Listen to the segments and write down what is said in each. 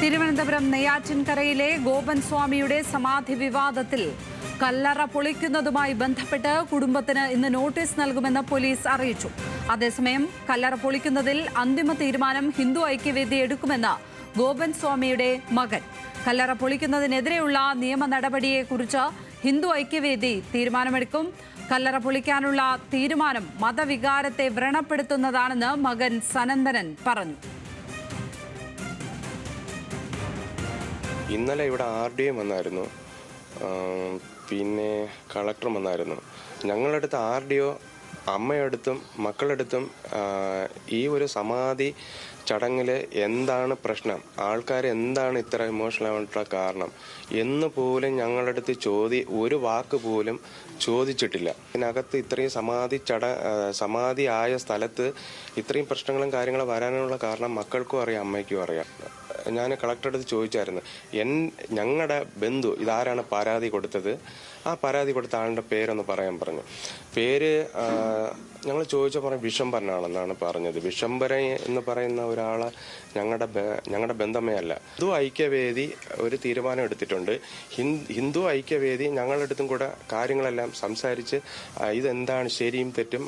തിരുവനന്തപുരം നെയ്യാറ്റിൻകരയിലെ ഗോപൻ സ്വാമിയുടെ സമാധി വിവാദത്തിൽ കല്ലറ പൊളിക്കുന്നതുമായി ബന്ധപ്പെട്ട് കുടുംബത്തിന് ഇന്ന് നോട്ടീസ് നൽകുമെന്ന് പോലീസ് അറിയിച്ചു. അതേസമയം കല്ലറ പൊളിക്കുന്നതിൽ അന്തിമ തീരുമാനം ഹിന്ദു ഐക്യവേദി എടുക്കുമെന്ന് ഗോപൻ സ്വാമിയുടെ മകൻ. കല്ലറ പൊളിക്കുന്നതിനെതിരെയുള്ള നിയമ നടപടിയെക്കുറിച്ച് ഹിന്ദു ഐക്യവേദി തീരുമാനമെടുക്കും. കല്ലറ പൊളിക്കാനുള്ള തീരുമാനം മതവികാരത്തെ വ്രണപ്പെടുത്തുന്നതാണെന്ന് മകൻ സനന്ദനൻ പറഞ്ഞു. ഇന്നലെ ഇവിടെ RDM വന്നായിരുന്നു, പിന്നെ കളക്ടറും വന്നായിരുന്നു. ഞങ്ങളുടെ അടുത്ത് RDO അമ്മയടുത്തും മക്കളടുത്തും ഈ ഒരു സമാധി ചടങ്ങിൽ എന്താണ് പ്രശ്നം, ആൾക്കാർ എന്താണ് ഇത്ര ഇമോഷണൽ ആവാനുള്ള കാരണം എന്ന് പോലും ഞങ്ങളുടെ അടുത്ത് ഒരു വാക്ക് പോലും ചോദിച്ചിട്ടില്ല. ഇതിനകത്ത് ഇത്രയും സമാധി ആയ സ്ഥലത്ത് ഇത്രയും പ്രശ്നങ്ങളും കാര്യങ്ങളും വരാനുള്ള കാരണം മക്കൾക്കും അറിയാം, അമ്മയ്ക്കും അറിയാം. ഞാൻ കളക്ടറുടെ അടുത്ത് ചോദിച്ചായിരുന്നു, ഞങ്ങളുടെ ബന്ധു ഇതാരാണ് പരാതി കൊടുത്തത്, ആ പരാതി കൊടുത്ത ആളുടെ പേരൊന്ന് പറയാൻ പറഞ്ഞു. പേര് ഞങ്ങൾ ചോദിച്ചാൽ പറഞ്ഞു വിശ്വംഭരനാണെന്നാണ് പറഞ്ഞത്. വിശ്വംഭരൻ എന്ന് പറയുന്ന ഒരാളെ ഞങ്ങളുടെ ബന്ധമേയല്ല. ഹിന്ദു ഐക്യവേദി ഒരു തീരുമാനം എടുത്തിട്ടുണ്ട്. ഹിന്ദു ഐക്യവേദി ഞങ്ങളുടെ അടുത്തും കൂടെ കാര്യങ്ങളെല്ലാം സംസാരിച്ച് ഇതെന്താണ് ശരിയും തെറ്റും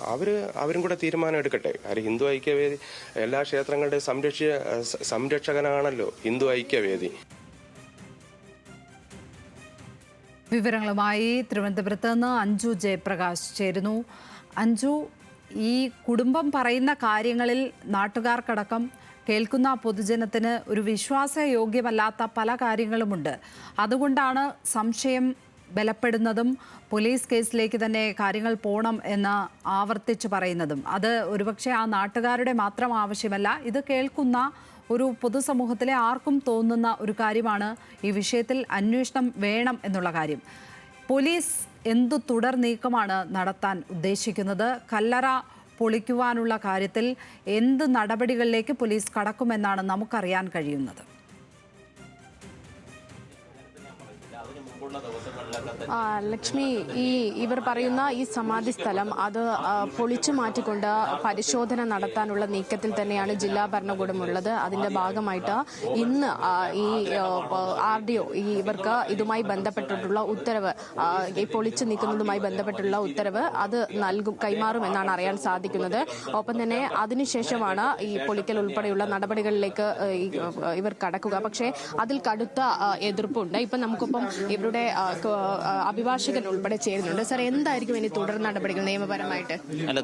അവരും കൂടെ തീരുമാനം എടുക്കട്ടെ. കാര്യം ഹിന്ദു ഐക്യവേദി എല്ലാ ക്ഷേത്രങ്ങളുടെയും സംരക്ഷകനാണല്ലോ ഹിന്ദു ഐക്യവേദി. വിവരങ്ങളുമായി തിരുവനന്തപുരത്ത് നിന്ന് അഞ്ജു ജയപ്രകാശ് ചേരുന്നു. അഞ്ജു, ഈ കുടുംബം പറയുന്ന കാര്യങ്ങളിൽ നാട്ടുകാർക്കടക്കം കേൾക്കുന്ന പൊതുജനത്തിന് ഒരു വിശ്വാസയോഗ്യമല്ലാത്ത പല കാര്യങ്ങളുമുണ്ട്. അതുകൊണ്ടാണ് സംശയം ബലപ്പെടുന്നതും പോലീസ് കേസിലേക്ക് തന്നെ കാര്യങ്ങൾ പോകണം എന്ന് ആവർത്തിച്ച് പറയുന്നതും. അത് ഒരുപക്ഷെ ആ നാട്ടുകാരുടെ മാത്രം ആവശ്യമല്ല, ഇത് കേൾക്കുന്ന ഒരു പൊതുസമൂഹത്തിലെ ആർക്കും തോന്നുന്ന ഒരു കാര്യമാണ്. ഈ വിഷയത്തിൽ അന്വേഷണം വേണം എന്നുള്ള കാര്യം. പോലീസ് എന്തു തുടർ നീക്കമാണ് നടത്താൻ ഉദ്ദേശിക്കുന്നത്? കല്ലറ പൊളിക്കുവാനുള്ള കാര്യത്തിൽ എന്ത് നടപടികളിലേക്ക് പോലീസ് കടക്കുമെന്നാണ് നമുക്കറിയാൻ കഴിയുന്നത്? ലക്ഷ്മി, ഇവർ പറയുന്ന ഈ സമാധി സ്ഥലം അത് പൊളിച്ചു മാറ്റിക്കൊണ്ട് പരിശോധന നടത്താനുള്ള നീക്കത്തിൽ തന്നെയാണ് ജില്ലാ ഭരണകൂടം ഉള്ളത്. അതിന്റെ ഭാഗമായിട്ട് ഇന്ന് ഈ RDO ഇവർക്ക് ഇതുമായി ബന്ധപ്പെട്ടിട്ടുള്ള ഉത്തരവ്, ഈ പൊളിച്ചു നീക്കുന്നതുമായി ബന്ധപ്പെട്ടുള്ള ഉത്തരവ് അത് കൈമാറുമെന്നാണ് അറിയാൻ സാധിക്കുന്നത്. ഒപ്പം തന്നെ അതിനുശേഷമാണ് ഈ പൊളിക്കൽ ഉൾപ്പെടെയുള്ള നടപടികളിലേക്ക് ഇവർ കടക്കുക. പക്ഷേ അതിൽ കടുത്ത എതിർപ്പുണ്ട്. ഇപ്പം നമുക്കിപ്പം ഇവരുടെ അഭിഭാഷകൻ ഉൾപ്പെടെ ചേരുന്നുണ്ട്. സാർ, എന്തായിരിക്കും ഇനി തുടർ നടപടികൾ നിയമപരമായിട്ട്?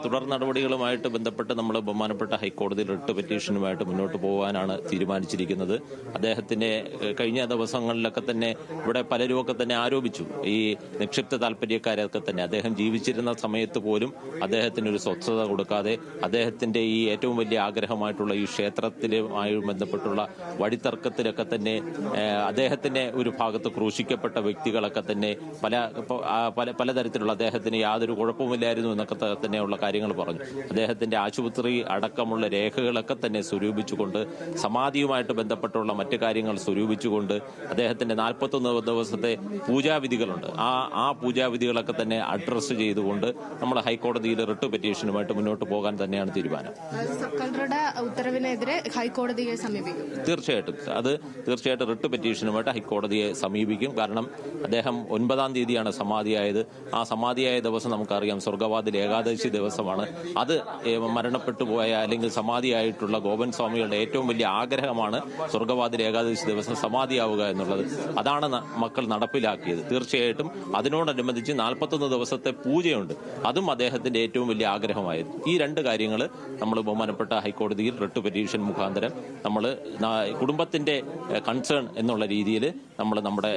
തുടർ നടപടികളുമായിട്ട് ബന്ധപ്പെട്ട് നമ്മൾ ബഹുമാനപ്പെട്ട ഹൈക്കോടതി റിട്ട് പെറ്റീഷനുമായിട്ട് മുന്നോട്ട് പോകാനാണ് തീരുമാനിച്ചിരിക്കുന്നത്. അദ്ദേഹത്തിന്റെ കഴിഞ്ഞ ദിവസങ്ങളിലൊക്കെ തന്നെ ഇവിടെ പലരുമൊക്കെ തന്നെ ആരോപിച്ചു, ഈ നിക്ഷിപ്ത താല്പര്യക്കാരൊക്കെ തന്നെ അദ്ദേഹം ജീവിച്ചിരുന്ന സമയത്ത് പോലും അദ്ദേഹത്തിന് ഒരു സ്വസ്ഥത കൊടുക്കാതെ അദ്ദേഹത്തിന്റെ ഈ ഏറ്റവും വലിയ ആഗ്രഹമായിട്ടുള്ള ഈ ക്ഷേത്രത്തിലുമായി ബന്ധപ്പെട്ടുള്ള വഴിത്തർക്കത്തിലൊക്കെ തന്നെ അദ്ദേഹത്തിന്റെ ഒരു ഭാഗത്ത് ക്രൂശിക്കപ്പെട്ട വ്യക്തികളൊക്കെ തന്നെ പലതരത്തിലുള്ള അദ്ദേഹത്തിന് യാതൊരു കുഴപ്പമില്ലായിരുന്നു എന്നൊക്കെ തന്നെയുള്ള കാര്യങ്ങൾ പറഞ്ഞു. അദ്ദേഹത്തിന്റെ ആശുപത്രി അടക്കമുള്ള രേഖകളൊക്കെ തന്നെ സ്വരൂപിച്ചുകൊണ്ട് സമാധിയുമായിട്ട് ബന്ധപ്പെട്ടുള്ള മറ്റു കാര്യങ്ങൾ സ്വരൂപിച്ചുകൊണ്ട് അദ്ദേഹത്തിന്റെ 41 ദിവസത്തെ പൂജാവിധികളുണ്ട്. ആ പൂജാവിധികളൊക്കെ തന്നെ അഡ്രസ് ചെയ്തുകൊണ്ട് നമ്മൾ ഹൈക്കോടതിയിൽ റിട്ട് പെറ്റീഷനുമായിട്ട് മുന്നോട്ട് പോകാൻ തന്നെയാണ് തീരുമാനം. കളക്ടറുടെ ഉത്തരവിനെതിരെ ഹൈക്കോടതിയെ സമീപിക്കും. തീർച്ചയായിട്ടും റിട്ട് പെറ്റീഷനുമായിട്ട് ഹൈക്കോടതിയെ സമീപിക്കും. കാരണം അദ്ദേഹം 9-ാം തീയതിയാണ് സമാധിയായത്. ആ സമാധിയായ ദിവസം നമുക്കറിയാം സ്വർഗവാതിൽ ഏകാദശി ദിവസമാണ്. അത് മരണപ്പെട്ടു പോയ അല്ലെങ്കിൽ സമാധിയായിട്ടുള്ള ഗോപൻ സ്വാമികളുടെ ഏറ്റവും വലിയ ആഗ്രഹമാണ് സ്വർഗവാതിൽ ഏകാദശി ദിവസം സമാധിയാവുക എന്നുള്ളത്. അതാണ് മക്കൾ നടപ്പിലാക്കിയത്. തീർച്ചയായിട്ടും അതിനോടനുബന്ധിച്ച് 41 ദിവസത്തെ പൂജയുണ്ട്. അതും അദ്ദേഹത്തിന്റെ ഏറ്റവും വലിയ ആഗ്രഹമായിരുന്നു. ഈ രണ്ട് കാര്യങ്ങൾ നമ്മൾ ബഹുമാനപ്പെട്ട ഹൈക്കോടതിയിൽ റിട്ട് പെറ്റീഷൻ മുഖാന്തരം നമ്മൾ കുടുംബത്തിന്റെ കൺസേൺ എന്നുള്ള രീതിയിൽ നമ്മുടെ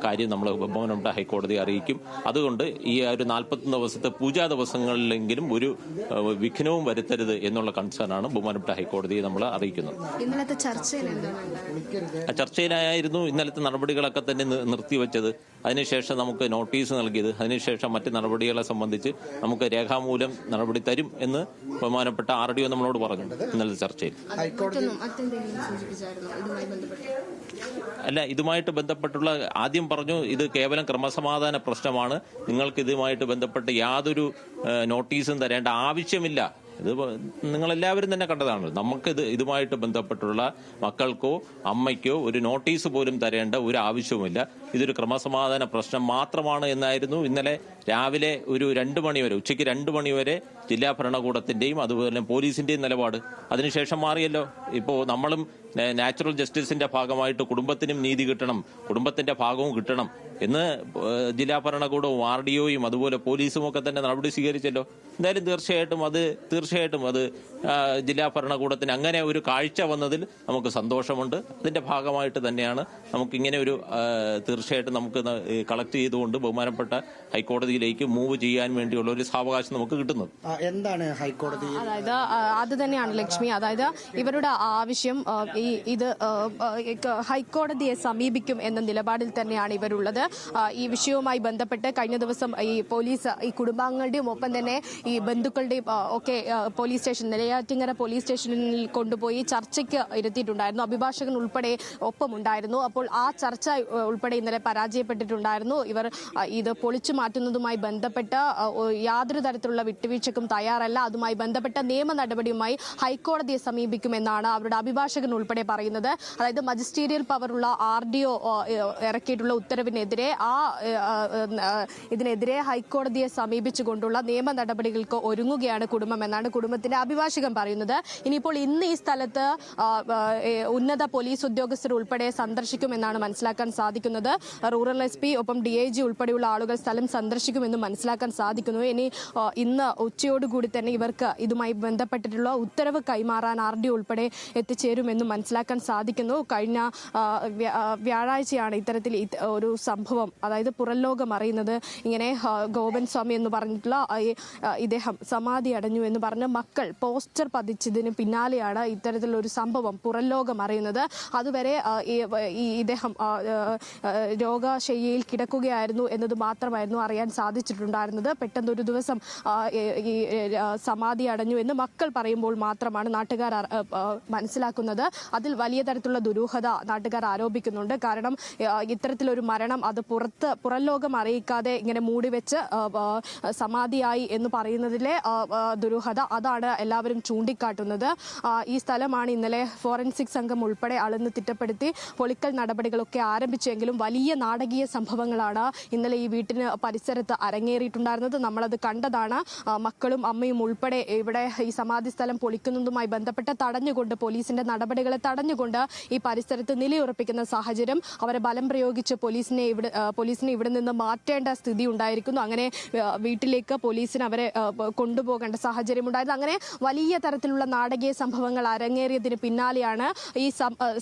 കാര്യം നമ്മൾ ബഹുമാനപ്പെട്ട ഹൈക്കോടതിയെ അറിയിക്കും. അതുകൊണ്ട് ഈ ഒരു 41 ദിവസത്തെ പൂജാ ദിവസങ്ങളിലെങ്കിലും ഒരു വിഘ്നവും വരുത്തരുത് എന്നുള്ള കൺസേണാണ് ബഹുമാനപ്പെട്ട ഹൈക്കോടതിയെ നമ്മൾ അറിയിക്കുന്നത്. ചർച്ചയിലായിരുന്നു ഇന്നലത്തെ നടപടികളൊക്കെ തന്നെ നിർത്തിവെച്ചത്. അതിനുശേഷം നമുക്ക് നോട്ടീസ് നൽകിയത്. അതിനുശേഷം മറ്റ് നടപടികളെ സംബന്ധിച്ച് നമുക്ക് രേഖാമൂലം നടപടി തരും എന്ന് ബഹുമാനപ്പെട്ട RDO നമ്മളോട് പറഞ്ഞു ഇന്നലത്തെ ചർച്ചയിൽ. അല്ല, ഇതുമായിട്ട് ബന്ധപ്പെട്ടുള്ള ആദ്യം പറഞ്ഞു ഇത് കേവലം ക്രമസമാധാന പ്രശ്നമാണ്, നിങ്ങൾക്ക് ഇതുമായിട്ട് ബന്ധപ്പെട്ട് യാതൊരു നോട്ടീസും തരേണ്ട ആവശ്യമില്ല ഇത് നിങ്ങളെല്ലാവരും തന്നെ കണ്ടതാണ്. നമുക്കിത് ഇതുമായിട്ട് ബന്ധപ്പെട്ടുള്ള മക്കൾക്കോ അമ്മയ്ക്കോ ഒരു നോട്ടീസ് പോലും തരേണ്ട ഒരു ആവശ്യവുമില്ല. ഇതൊരു ക്രമസമാധാന പ്രശ്നം മാത്രമാണ് എന്നായിരുന്നു ഇന്നലെ രാവിലെ ഒരു 2 മണി വരെ, ഉച്ചയ്ക്ക് 2 മണി വരെ ജില്ലാ ഭരണകൂടത്തിന്റെയും അതുപോലെ പോലീസിന്റെയും നിലപാട്. അതിനുശേഷം മാറിയല്ലോ. ഇപ്പോൾ നമ്മളും നാച്ചുറൽ ജസ്റ്റിസിന്റെ ഭാഗമായിട്ട് കുടുംബത്തിനും നീതി കിട്ടണം, കുടുംബത്തിന്റെ ഭാഗവും കിട്ടണം എന്ന് ജില്ലാ ഭരണകൂടവും RDOയും അതുപോലെ പോലീസും ഒക്കെ തന്നെ നടപടി സ്വീകരിച്ചല്ലോ. എന്തായാലും തീർച്ചയായിട്ടും അത് ജില്ലാ ഭരണകൂടത്തിന് അങ്ങനെ ഒരു കാഴ്ച വന്നതിൽ നമുക്ക് സന്തോഷമുണ്ട്. അതിന്റെ ഭാഗമായിട്ട് തന്നെയാണ് നമുക്ക് ഇങ്ങനെ ഒരു തീർച്ചയായിട്ടും നമുക്ക് കളക്ട് ചെയ്തുകൊണ്ട് ബഹുമാനപ്പെട്ട ഹൈക്കോടതിയിലേക്ക് മൂവ് ചെയ്യാൻ വേണ്ടിയുള്ള ഒരു സാവകാശം നമുക്ക് കിട്ടുന്നത്. എന്താണ് ഹൈക്കോടതി? അതായത് അത് തന്നെയാണ് ലക്ഷ്മി. അതായത് ഇവരുടെ ആവശ്യം ഇത് ഹൈക്കോടതിയെ സമീപിക്കും എന്ന നിലപാടിൽ തന്നെയാണ് ഇവരുള്ളത്. ഈ വിഷയവുമായി ബന്ധപ്പെട്ട് കഴിഞ്ഞ ദിവസം ഈ പോലീസ് ഈ കുടുംബാംഗങ്ങളുടെയും ഒപ്പം തന്നെ ഈ ബന്ധുക്കളുടെയും ഒക്കെ പോലീസ് സ്റ്റേഷൻ, നെയ്യാറ്റിങ്കര പോലീസ് സ്റ്റേഷനിൽ കൊണ്ടുപോയി ചർച്ചയ്ക്ക് ഇരുത്തിയിട്ടുണ്ടായിരുന്നു. അഭിഭാഷകൻ ഉൾപ്പെടെ ഒപ്പമുണ്ടായിരുന്നു. അപ്പോൾ ആ ചർച്ച ഉൾപ്പെടെ ഇന്നലെ പരാജയപ്പെട്ടിട്ടുണ്ടായിരുന്നു. ഇവർ ഇത് പൊളിച്ചു മാറ്റുന്നതുമായി ബന്ധപ്പെട്ട് യാതൊരു തരത്തിലുള്ള വിട്ടുവീഴ്ചക്കും തയ്യാറല്ല. അതുമായി ബന്ധപ്പെട്ട നിയമ നടപടിയുമായി ഹൈക്കോടതിയെ സമീപിക്കുമെന്നാണ് അവരുടെ അഭിഭാഷകൻ ഉൾപ്പെടെ പറയുന്നത്. അതായത് മജിസ്റ്റീരിയൽ പവറുള്ള RDO ഇറക്കിയിട്ടുള്ള ഉത്തരവിനെതിരെ ഇതിനെതിരെ ഹൈക്കോടതിയെ സമീപിച്ചുകൊണ്ടുള്ള നിയമ നടപടികൾക്ക് ഒരുങ്ങുകയാണ് കുടുംബം എന്നാണ് കുടുംബത്തിന്റെ അഭിഭാഷകൻ പറയുന്നത്. ഇനിയിപ്പോൾ ഇന്ന് ഈ സ്ഥലത്ത് ഉന്നത പോലീസ് ഉദ്യോഗസ്ഥർ ഉൾപ്പെടെ സന്ദർശിക്കുമെന്നാണ് മനസ്സിലാക്കാൻ സാധിക്കുന്നത്. റൂറൽ SP ഒപ്പം DIG ഉൾപ്പെടെയുള്ള ആളുകൾ സ്ഥലം സന്ദർശിക്കുമെന്ന് മനസ്സിലാക്കാൻ സാധിക്കുന്നു. ഇനി ഇന്ന് ഉച്ചയോടുകൂടി തന്നെ ഇവർക്ക് ഇതുമായി ബന്ധപ്പെട്ടിട്ടുള്ള ഉത്തരവ് കൈമാറാൻ RDO ഉൾപ്പെടെ എത്തിച്ചേരുമെന്ന് മനസ്സിലാക്കാൻ സാധിക്കുന്നു. കഴിഞ്ഞ വ്യാഴാഴ്ചയാണ് ഇത്തരത്തിൽ ഒരു സംഭവം, അതായത് പുറം ലോകം അറിയുന്നത്. ഇങ്ങനെ ഗോപൻ സ്വാമി എന്ന് പറഞ്ഞിട്ടുള്ള ഇദ്ദേഹം സമാധി അടഞ്ഞു എന്ന് പറഞ്ഞ് മക്കൾ പോസ്റ്റർ പതിച്ചതിന് പിന്നാലെയാണ് ഇത്തരത്തിലൊരു സംഭവം പുറം ലോകം അറിയുന്നത്. അതുവരെ ഇദ്ദേഹം രോഗശയ്യയിൽ കിടക്കുകയായിരുന്നു എന്നത് മാത്രമായിരുന്നു അറിയാൻ സാധിച്ചിട്ടുണ്ടായിരുന്നത്. പെട്ടെന്ന് ഒരു ദിവസം ഈ സമാധി അടഞ്ഞു എന്ന് മക്കൾ പറയുമ്പോൾ മാത്രമാണ് നാട്ടുകാർ മനസ്സിലാക്കുന്നത്. അതിൽ വലിയ തരത്തിലുള്ള ദുരൂഹത നാട്ടുകാർ ആരോപിക്കുന്നുണ്ട്. കാരണം ഇത്തരത്തിലൊരു മരണം അത് പുറം ലോകം അറിയിക്കാതെ ഇങ്ങനെ മൂടിവെച്ച് സമാധിയായി എന്ന് പറയുന്നതിലെ ദുരൂഹത, അതാണ് എല്ലാവരും ചൂണ്ടിക്കാട്ടുന്നത്. ഈ സ്ഥലമാണ് ഇന്നലെ ഫോറൻസിക് സംഘം ഉൾപ്പെടെ അളന്ന് തിട്ടപ്പെടുത്തി പൊളിക്കൽ നടപടികളൊക്കെ ആരംഭിച്ചെങ്കിലും വലിയ നാടകീയ സംഭവങ്ങളാണ് ഇന്നലെ ഈ വീട്ടിന് പരിസരത്ത് അരങ്ങേറിയിട്ടുണ്ടായിരുന്നത്. നമ്മളത് കണ്ടതാണ്. മക്കളും അമ്മയും ഉൾപ്പെടെ ഇവിടെ ഈ സമാധി സ്ഥലം പൊളിക്കുന്നതുമായി ബന്ധപ്പെട്ട് തടഞ്ഞുകൊണ്ട്, പോലീസിന്റെ നടപടികളെ തടഞ്ഞുകൊണ്ട് ഈ പരിസരത്ത് നിലയുറപ്പിക്കുന്ന സാഹചര്യം, അവരെ ബലം പ്രയോഗിച്ച് പോലീസിനെ ഇവിടെ നിന്ന് മാറ്റേണ്ട സ്ഥിതി ഉണ്ടായിരിക്കുന്നു. അങ്ങനെ വീട്ടിലേക്ക് പോലീസിന് അവരെ കൊണ്ടുപോകേണ്ട സാഹചര്യം ഉണ്ടായിരുന്നു. അങ്ങനെ വലിയ തരത്തിലുള്ള നാടകീയ സംഭവങ്ങൾ അരങ്ങേറിയതിന് പിന്നാലെയാണ് ഈ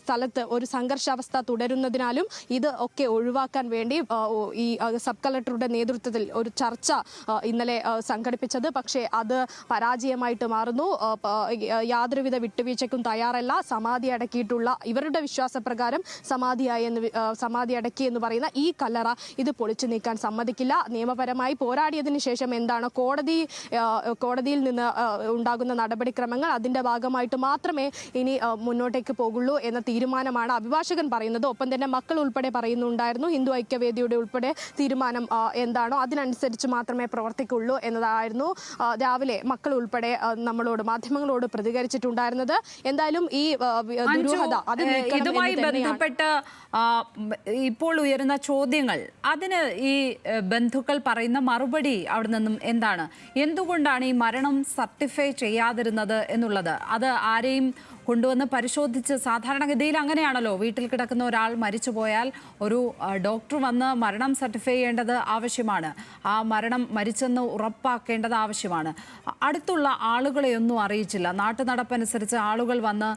സ്ഥലത്ത് ഒരു സംഘർഷാവസ്ഥ തുടരുന്നതിനാലും ഇത് ഒക്കെ ഒഴിവാക്കാൻ വേണ്ടി ഈ സബ് കളക്ടറുടെ നേതൃത്വത്തിൽ ഒരു ചർച്ച ഇന്നലെ സംഘടിപ്പിച്ചത്. പക്ഷേ അത് പരാജയമായിട്ട് മാറുന്നു. യാതൊരുവിധ വിട്ടുവീഴ്ചയ്ക്കും തയ്യാറല്ല. സമാധി അടക്കിയിട്ടുള്ള ഇവരുടെ വിശ്വാസപ്രകാരം സമാധി അടക്കി എന്ന് പറയുന്ന ഈ കല്ലറ ഇത് പൊളിച്ചു നീക്കാൻ സമ്മതിക്കില്ല. നിയമപരമായി പോരാടിയതിനു ശേഷം എന്താണ് കോടതിയിൽ നിന്ന് ഉണ്ടാകുന്ന നടപടിക്രമങ്ങൾ, അതിന്റെ ഭാഗമായിട്ട് മാത്രമേ ഇനി മുന്നോട്ടേക്ക് പോകുള്ളൂ എന്ന തീരുമാനമാണ് അഭിഭാഷകൻ പറയുന്നത്. ഒപ്പം തന്നെ മക്കൾ ഉൾപ്പെടെ പറയുന്നുണ്ടായിരുന്നു ഹിന്ദു ഐക്യവേദിയുടെ ഉൾപ്പെടെ തീരുമാനം എന്താണോ അതിനനുസരിച്ച് മാത്രമേ പ്രവർത്തിക്കുള്ളൂ എന്നതായിരുന്നു രാവിലെ മക്കൾ ഉൾപ്പെടെ മാധ്യമങ്ങളോട് പ്രതികരിച്ചിട്ടുണ്ടായിരുന്നത്. എന്തായാലും ഈ ദുരൂഹത അത് ഇതുമായി ബന്ധപ്പെട്ട് ഇപ്പോൾ ഉയരുന്ന ചോദ്യങ്ങൾ, അതിന് ഈ ബന്ധുക്കൾ പറയുന്ന മറുപടി അവിടെ നിന്നും എന്താണ്? എന്തുകൊണ്ടാണ് ഈ മരണം സർട്ടിഫൈ ചെയ്യാതിരുന്നത് എന്നുള്ളത്? അത് ആരെയും കൊണ്ടുവന്ന് പരിശോധിച്ച്, സാധാരണഗതിയിൽ അങ്ങനെയാണല്ലോ, വീട്ടിൽ കിടക്കുന്ന ഒരാൾ മരിച്ചു പോയാൽ ഒരു ഡോക്ടർ വന്ന് മരണം സർട്ടിഫൈ ചെയ്യേണ്ടത് ആവശ്യമാണ്. ആ മരണം മരിച്ചെന്ന് ഉറപ്പാക്കേണ്ടത് ആവശ്യമാണ്. അടുത്തുള്ള ആളുകളെയൊന്നും അറിയിച്ചില്ല. നാട്ടുനടപ്പനുസരിച്ച് ആളുകൾ വന്ന്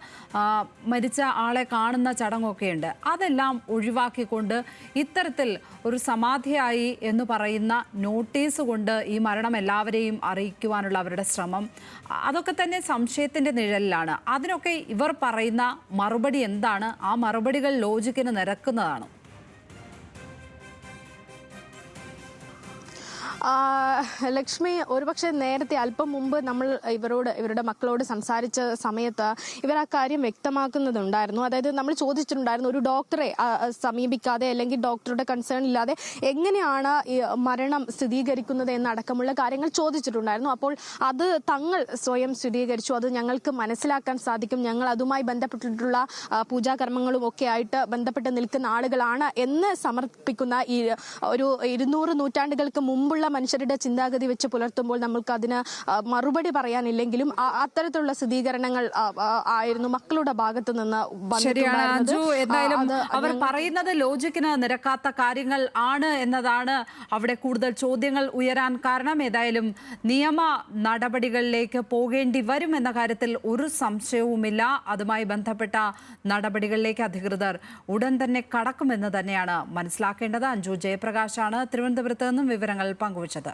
മരിച്ച ആളെ കാണുന്ന ചടങ്ങൊക്കെയുണ്ട്. അതെല്ലാം ഒഴിവാക്കിക്കൊണ്ട് ഇത്തരത്തിൽ ഒരു സമാധിയായി എന്ന് പറയുന്ന നോട്ടീസ് കൊണ്ട് ഈ മരണം എല്ലാവരെയും അറിയിക്കുവാനുള്ള അവരുടെ ശ്രമം, അതൊക്കെ തന്നെ സംശയത്തിൻ്റെ നിഴലിലാണ്. അതിനൊക്കെ ഇവർ പറയുന്ന മറുപടി എന്താണ്? ആ മറുപടികൾ ലോജിക്കിന് നിരക്കുന്നതാണ്. ലക്ഷ്മി, ഒരുപക്ഷെ നേരത്തെ അല്പം മുമ്പ് നമ്മൾ ഇവരുടെ മക്കളോട് സംസാരിച്ച സമയത്ത് ഇവർ ആ കാര്യം വ്യക്തമാക്കുന്നുണ്ടായിരുന്നു. അതായത് നമ്മൾ ചോദിച്ചിട്ടുണ്ടായിരുന്നു, ഒരു ഡോക്ടറെ സമീപിക്കാതെ അല്ലെങ്കിൽ ഡോക്ടറുടെ കൺസേൺ ഇല്ലാതെ എങ്ങനെയാണ് ഈ മരണം സ്ഥിരീകരിക്കുന്നത് എന്നടക്കമുള്ള കാര്യങ്ങൾ ചോദിച്ചിട്ടുണ്ടായിരുന്നു. അപ്പോൾ അത് തങ്ങൾ സ്വയം സ്ഥിരീകരിച്ചു, അത് ഞങ്ങൾക്ക് മനസ്സിലാക്കാൻ സാധിക്കും, ഞങ്ങൾ അതുമായി ബന്ധപ്പെട്ടിട്ടുള്ള പൂജാകർമ്മങ്ങളും ഒക്കെ ആയിട്ട് ബന്ധപ്പെട്ട് നിൽക്കുന്ന ആളുകളാണ് എന്ന് സമർപ്പിക്കുന്ന ഈ ഒരു 200 നൂറ്റാണ്ടുകൾക്ക് മുമ്പുള്ള മനുഷ്യരുടെ ചിന്താഗതി വെച്ച് പുലർത്തുമ്പോൾ നമ്മൾക്ക് അതിന് മറുപടി പറയാനില്ലെങ്കിലും അത്തരത്തിലുള്ള സ്ഥിരീകരണങ്ങൾ ആയിരുന്നു മക്കളുടെ ഭാഗത്തു നിന്ന് എന്തായാലും അവർ പറയുന്നത് ലോജിക്കിന് നിരക്കാത്ത കാര്യങ്ങൾ ആണ് എന്നതാണ് അവിടെ കൂടുതൽ ചോദ്യങ്ങൾ ഉയരാൻ കാരണം. ഏതായാലും നിയമ നടപടികളിലേക്ക് പോകേണ്ടി വരും എന്ന കാര്യത്തിൽ ഒരു സംശയവുമില്ല. അതുമായി ബന്ധപ്പെട്ട നടപടികളിലേക്ക് അധികൃതർ ഉടൻ തന്നെ കടക്കുമെന്ന് തന്നെയാണ് മനസ്സിലാക്കേണ്ടത്. അഞ്ജു ജയപ്രകാശാണ് തിരുവനന്തപുരത്ത് നിന്നും വിവരങ്ങൾ പങ്കുവച്ചത്.